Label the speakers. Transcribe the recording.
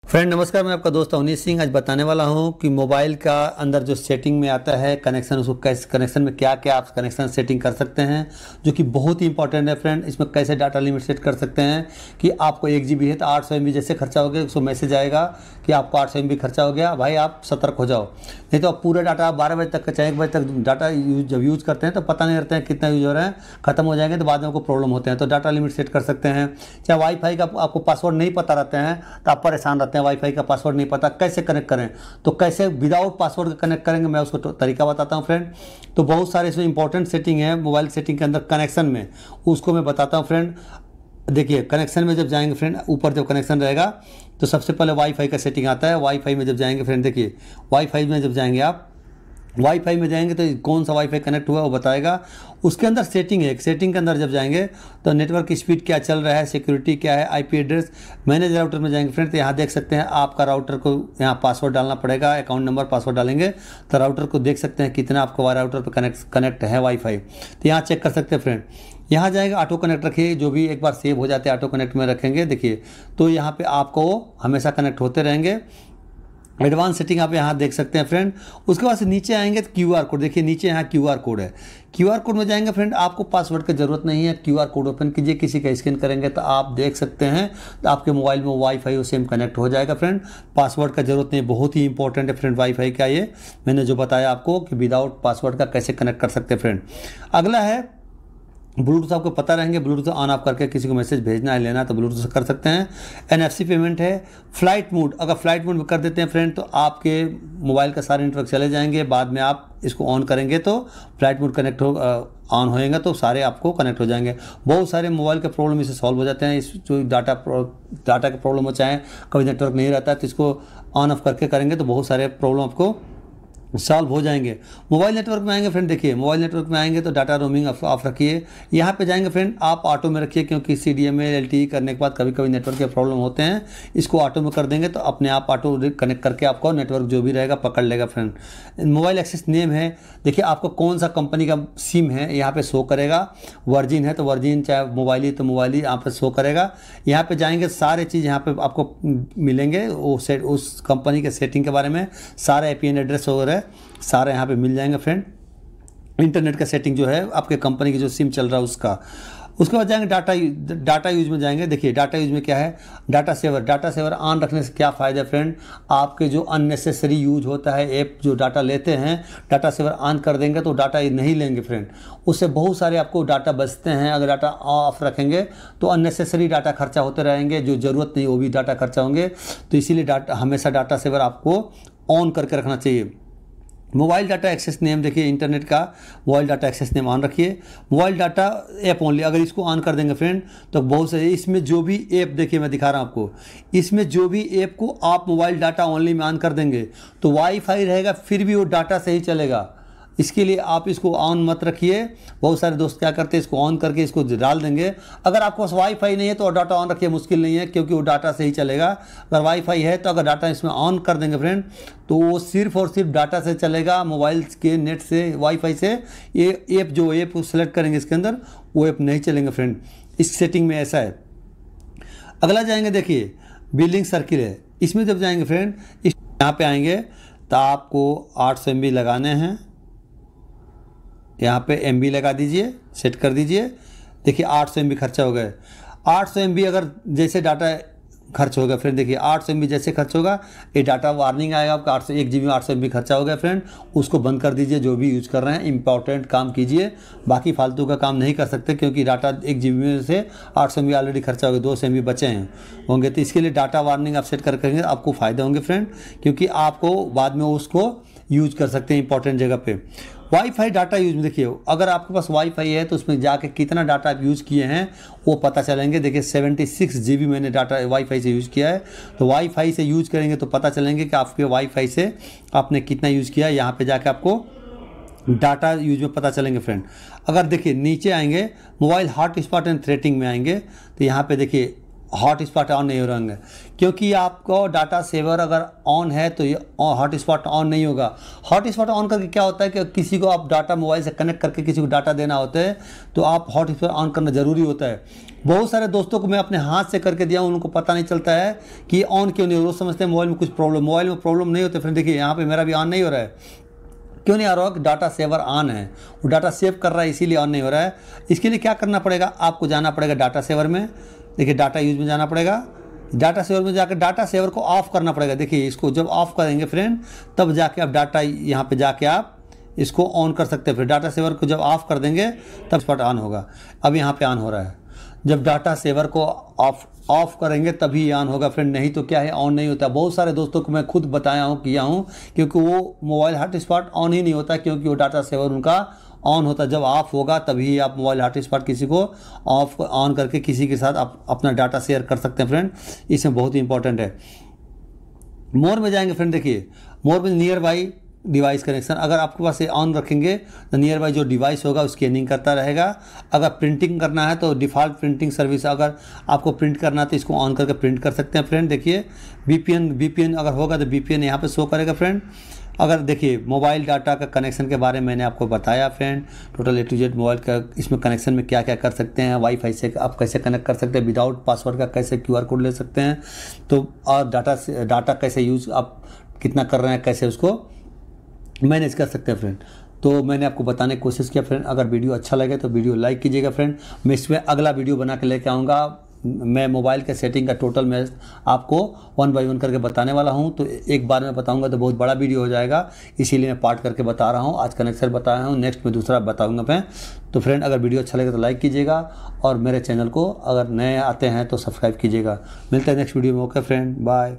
Speaker 1: Friend नमस्कार, मैं आपका दोस्त अवनीश सिंह। आज बताने वाला हूं कि मोबाइल का अंदर जो सेटिंग में आता है कनेक्शन, उसको कैसे कनेक्शन में क्या क्या आप कनेक्शन सेटिंग कर सकते हैं, जो कि बहुत ही इंपॉर्टेंट है फ्रेंड। इसमें कैसे डाटा लिमिट सेट कर सकते हैं कि आपको 1 GB है तो 800 MB जैसे खर्चा हो गया उसको मैसेज आएगा कि आपको 800 MB खर्चा हो गया, भाई आप सतर्क हो जाओ। नहीं तो आप पूरा डाटा आप 12 बजे तक चाहे 1 बजे तक डाटा जब यूज़ करते हैं तो पता नहीं रहता है कितना यूज हो रहा है, खत्म हो जाएंगे तो बाद में आपको प्रॉब्लम होते हैं। तो डाटा लिमिट सेट कर सकते हैं। चाहे वाईफाई का आपको पासवर्ड नहीं पता रहते हैं तो आप परेशान रहते हैं, वाईफाई का पासवर्ड नहीं पता कैसे कनेक्ट करें, तो कैसे विदाउट पासवर्ड कनेक्ट करेंगे मैं उसको तरीका बताता हूं फ्रेंड। तो बहुत सारे इसमें इंपॉर्टेंट सेटिंग है मोबाइल सेटिंग के अंदर कनेक्शन में, उसको मैं बताता हूं फ्रेंड। देखिए कनेक्शन में जब जाएंगे फ्रेंड, ऊपर जब कनेक्शन रहेगा तो सबसे पहले वाईफाई का सेटिंग आता है। वाईफाई में जब जाएंगे फ्रेंड, देखिए वाईफाई में जब जाएंगे आप, वाईफाई में जाएंगे तो कौन सा वाईफाई कनेक्ट हुआ वो बताएगा। उसके अंदर सेटिंग है, सेटिंग के अंदर जब जाएंगे तो नेटवर्क स्पीड क्या चल रहा है, सिक्योरिटी क्या है, आईपी एड्रेस, मैनेज राउटर में जाएंगे फ्रेंड तो यहाँ देख सकते हैं आपका राउटर को यहाँ पासवर्ड डालना पड़ेगा, अकाउंट नंबर पासवर्ड डालेंगे तो राउटर को देख सकते हैं कितना आपको राउटर पर कनेक्ट है वाईफाई, तो यहाँ चेक कर सकते हैं फ्रेंड। यहाँ जाएगा ऑटो कनेक्ट रखिए, जो भी एक बार सेव हो जाते हैं ऑटो कनेक्ट में रखेंगे, देखिए तो यहाँ पे आपको हमेशा कनेक्ट होते रहेंगे। एडवांस सेटिंग आप यहाँ देख सकते हैं फ्रेंड। उसके बाद से नीचे आएंगे तो QR कोड, देखिए नीचे यहाँ QR कोड है। QR कोड में जाएंगे फ्रेंड, आपको पासवर्ड की जरूरत नहीं है। QR कोड ओपन कीजिए, किसी का स्कैन करेंगे तो आप देख सकते हैं तो आपके मोबाइल में वाईफाई सेम कनेक्ट हो जाएगा फ्रेंड। पासवर्ड का जरूरत नहीं, बहुत ही इंपॉर्टेंट है फ्रेंड वाईफाई का। ये मैंने जो बताया आपको कि विदाउट पासवर्ड का कैसे कनेक्ट कर सकते हैं फ्रेंड। अगला है ब्लूटूथ, आपको पता रहेंगे ब्लूटूथ ऑन ऑफ करके किसी को मैसेज भेजना है लेना तो ब्लूटूथ से कर सकते हैं। NFC पेमेंट है। फ्लाइट मोड, अगर फ्लाइट मोड में कर देते हैं फ्रेंड तो आपके मोबाइल का सारे नेटवर्क चले जाएंगे, बाद में आप इसको ऑन करेंगे तो फ्लाइट मोड कनेक्ट हो ऑन होएगा तो सारे आपको कनेक्ट हो जाएंगे। बहुत सारे मोबाइल के प्रॉब्लम इससे सॉल्व हो जाते हैं। इस जो डाटा के प्रॉब्लम हो, चाहे कभी नेटवर्क नहीं रहता तो इसको ऑन ऑफ करके करेंगे तो बहुत सारे प्रॉब्लम आपको सॉल्व हो जाएंगे। मोबाइल नेटवर्क में आएंगे फ्रेंड, देखिए मोबाइल नेटवर्क में आएंगे तो डाटा रोमिंग ऑफ रखिए। यहाँ पे जाएंगे फ्रेंड, आप ऑटो में रखिए क्योंकि CDMA LTE करने के बाद कभी कभी नेटवर्क के प्रॉब्लम होते हैं। इसको ऑटो में कर देंगे तो अपने आप ऑटो कनेक्ट करके आपको नेटवर्क जो भी रहेगा पकड़ लेगा फ्रेंड। मोबाइल एक्सेस नेम है, देखिए आपको कौन सा कंपनी का सिम है यहाँ पे शो करेगा। वर्जिन है तो वर्जिन, चाहे मोबाइल ही तो मोबाइल ही यहाँ पे शो करेगा। यहाँ पे जाएंगे सारे चीज़ यहाँ पे आपको मिलेंगे, उस कंपनी के सेटिंग के बारे में सारे APN एड्रेस वगैरह सारे यहाँ पे मिल जाएंगे फ्रेंड। इंटरनेट का सेटिंग जो है आपके कंपनी की जो सिम चल रहा है उसका। उसके बाद जाएंगे डाटा यूज में जाएंगे। देखिए डाटा यूज में क्या है, डाटा सेवर ऑन रखने से क्या फ़ायदा है फ्रेंड। आपके जो अननेसेसरी यूज होता है, ऐप जो डाटा लेते हैं, डाटा सेवर ऑन कर देंगे तो डाटा नहीं लेंगे फ्रेंड। उससे बहुत सारे आपको डाटा बचते हैं। अगर डाटा ऑफ रखेंगे तो अननेसेसरी डाटा खर्चा होते रहेंगे, जो ज़रूरत नहीं वो भी डाटा खर्चा होंगे। तो इसीलिए हमेशा डाटा सेवर आपको ऑन करके रखना चाहिए। मोबाइल डाटा एक्सेस नेम, देखिए इंटरनेट का mobile data access name on रखिए। मोबाइल डाटा ऐप ओनली, अगर इसको ऑन कर देंगे फ्रेंड तो बहुत से इसमें जो भी ऐप, देखिए मैं दिखा रहा हूँ आपको, इसमें जो भी ऐप को आप मोबाइल डाटा ओनली में ऑन कर देंगे तो वाईफाई रहेगा फिर भी वो डाटा से ही चलेगा। इसके लिए आप इसको ऑन मत रखिए। बहुत सारे दोस्त क्या करते हैं, इसको ऑन करके इसको डाल देंगे। अगर आपके पास वाईफाई नहीं है तो डाटा ऑन रखिए, मुश्किल नहीं है क्योंकि वो डाटा से ही चलेगा। अगर वाईफाई है तो अगर डाटा इसमें ऑन कर देंगे फ्रेंड तो वो सिर्फ और सिर्फ डाटा से चलेगा, मोबाइल के नेट से, वाईफाई से। ये ऐप जो ऐप सेलेक्ट करेंगे इसके अंदर वो ऐप नहीं चलेंगे फ्रेंड। इस सेटिंग में ऐसा है। अगला जाएंगे, देखिए बिलिंग सर्किल है। इसमें जब जाएंगे फ्रेंड, यहाँ पे आएंगे तो आपको 800 MB लगाने हैं। यहाँ पे MB लगा दीजिए, सेट कर दीजिए। देखिए 800 MB खर्चा हो गए। 800 MB अगर जैसे डाटा खर्च होगा फ्रेंड, देखिए 800 MB जैसे खर्च होगा ये डाटा वार्निंग आएगा आपका, 1 GB में 800 MB खर्चा हो गया फ्रेंड। उसको बंद कर दीजिए, जो भी यूज़ कर रहे हैं इंपॉर्टेंट काम कीजिए, बाकी फालतू का काम नहीं कर सकते क्योंकि डाटा 1 GB में से 800 MB ऑलरेडी खर्चा हो गया, 200 MB बचे होंगे। तो इसके लिए डाटा वार्निंग आप सेट करेंगे आपको फ़ायदे होंगे फ्रेंड, क्योंकि आपको बाद में उसको यूज कर सकते हैं इंपॉर्टेंट जगह पे। वाईफाई डाटा यूज में देखिए, अगर आपके पास वाईफाई है तो उसमें जाके कितना डाटा आप यूज़ किए हैं वो पता चलेंगे। देखिए 76 GB मैंने डाटा वाईफाई से यूज़ किया है, तो वाईफाई से यूज़ करेंगे तो पता चलेंगे कि आपके वाईफाई से आपने कितना यूज़ किया है। यहाँ पे जाके आपको डाटा यूज में पता चलेंगे फ्रेंड। अगर देखिए नीचे आएंगे, मोबाइल हॉटस्पॉट एंड थ्रेटिंग में आएंगे तो यहाँ पे देखिए हॉटस्पॉट ऑन नहीं हो रहेंगे, क्योंकि आपको डाटा सेवर अगर ऑन है तो ये हॉटस्पॉट ऑन नहीं होगा। हॉटस्पॉट ऑन करके क्या होता है कि किसी को आप डाटा मोबाइल से कनेक्ट करके किसी को डाटा देना होता है तो आप हॉटस्पॉट ऑन करना ज़रूरी होता है। बहुत सारे दोस्तों को मैं अपने हाथ से करके दिया हूँ, उनको पता नहीं चलता है कि ऑन क्यों नहीं हो, वो समझते हैं मोबाइल में कुछ प्रॉब्लम। मोबाइल में प्रॉब्लम नहीं होते फ्रेंड। देखिए यहाँ पे मेरा भी ऑन नहीं हो रहा है, क्यों नहीं आ रहा है? डाटा सेवर ऑन है, वो डाटा सेव कर रहा है इसीलिए ऑन नहीं हो रहा है। इसके लिए क्या करना पड़ेगा, आपको जाना पड़ेगा डाटा सेवर में। देखिए डाटा यूज में जाना पड़ेगा, डाटा सेवर में जाकर डाटा सेवर को ऑफ करना पड़ेगा। देखिए इसको जब ऑफ करेंगे फ्रेंड तब जाके आप डाटा यहाँ पे जाके आप इसको ऑन कर सकते हैं। फिर डाटा सेवर को जब ऑफ कर देंगे तब स्पॉट ऑन होगा। अब यहाँ पे ऑन हो रहा है, जब डाटा सेवर को ऑफ करेंगे तभी ऑन होगा फ्रेंड, नहीं तो क्या है ऑन नहीं होता। बहुत सारे दोस्तों को मैं खुद बताया हूँ, किया हूँ, क्योंकि वो मोबाइल हॉटस्पॉट ऑन ही नहीं होता, क्योंकि वो डाटा सेवर उनका ऑन होता है। जब ऑफ होगा तभी आप मोबाइल हॉटस्पॉट किसी को ऑफ ऑन करके किसी के साथ आप अपना डाटा शेयर कर सकते हैं फ्रेंड। इसमें बहुत ही इंपॉर्टेंट है। मोर में जाएंगे फ्रेंड, देखिए मोर में नियर बाई डिवाइस कनेक्शन, अगर आपके पास ये ऑन रखेंगे तो नियर बाई जो डिवाइस होगा उसकी स्कैनिंग करता रहेगा। अगर प्रिंटिंग करना है तो डिफ़ॉल्ट प्रिंटिंग सर्विस, अगर आपको प्रिंट करना है तो इसको ऑन करके प्रिंट कर सकते हैं फ्रेंड। देखिए VPN अगर होगा तो VPN यहाँ पे शो करेगा फ्रेंड। अगर देखिए मोबाइल डाटा का कनेक्शन के बारे में मैंने आपको बताया friend, total A to Z mobile का इसमें कनेक्शन में क्या क्या कर सकते हैं। वाईफाई से आप कैसे कनेक्ट कर सकते हैं, विदाउट पासवर्ड का कैसे QR कोड ले सकते हैं, तो और डाटा कैसे यूज़ आप कितना कर रहे हैं, कैसे उसको मैनेज कर सकते हैं फ्रेंड। तो मैंने आपको बताने की कोशिश किया फ्रेंड। अगर वीडियो अच्छा लगे तो वीडियो लाइक कीजिएगा फ्रेंड। मैं इसमें अगला वीडियो बना के लेके आऊँगा। मैं मोबाइल के सेटिंग का टोटल मैं आपको 1 बाय 1 करके बताने वाला हूं, तो एक बार में बताऊंगा तो बहुत बड़ा वीडियो हो जाएगा, इसीलिए मैं पार्ट करके बता रहा हूं। आज कनेक्शन बताया हूं, नेक्स्ट में दूसरा बताऊंगा मैं। तो फ्रेंड अगर वीडियो अच्छा लगे तो लाइक कीजिएगा और मेरे चैनल को अगर नए आते हैं तो सब्सक्राइब कीजिएगा। मिलते हैं नेक्स्ट वीडियो में। Okay friend, bye.